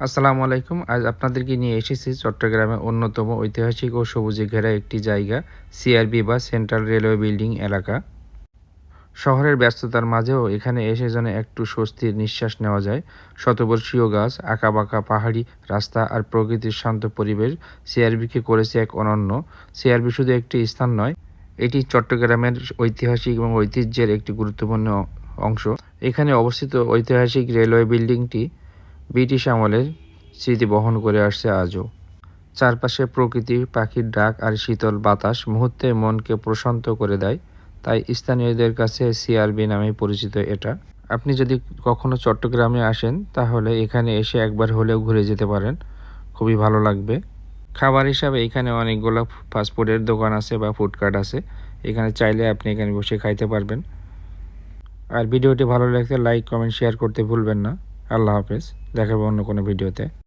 আসসালামু আলাইকুম। আজ আপনাদেরকে নিয়ে এসেছি চট্টগ্রামের অন্যতম ঐতিহাসিক ও সবুজে ঘেরা একটি জায়গা, সিআরবি বা সেন্ট্রাল রেলওয়ে বিল্ডিং এলাকা। শহরের ব্যস্ততার মাঝেও এখানে এসে যেন একটু স্বস্তির নিঃশ্বাস নেওয়া যায়। শতবর্ষীয় গাছ, আঁকাবাঁকা পাহাড়ি রাস্তা আর প্রকৃতির শান্ত পরিবেশ সিআরবিকে করেছে এক অনন্য। সিআরবি শুধু একটি স্থান নয়, এটি চট্টগ্রামের ঐতিহাসিক এবং ঐতিহ্যের একটি গুরুত্বপূর্ণ অংশ। এখানে অবস্থিত ঐতিহাসিক রেলওয়ে বিল্ডিংটি ব্রিটিশ আমলের স্মৃতি বহন করে আসছে আজও। চারপাশে প্রকৃতি, পাখির ডাক আর শীতল বাতাস মুহূর্তে মনকে প্রশান্ত করে দেয়। তাই স্থানীয়দের কাছে সিআরবি নামে পরিচিত এটা। আপনি যদি কখনো চট্টগ্রামে আসেন তাহলে এখানে এসে একবার হলেও ঘুরে যেতে পারেন, খুবই ভালো লাগবে। খাবার হিসাবে এখানে অনেকগুলো ফাস্টফুডের দোকান আছে বা ফুডকার্ট আছে, এখানে চাইলে আপনি এখানে বসে খাইতে পারবেন। আর ভিডিওটি ভালো লাগলে লাইক, কমেন্ট, শেয়ার করতে ভুলবেন না। আল্লাহ হাফেজ, দেখা হবে অন্য কোনো ভিডিওতে।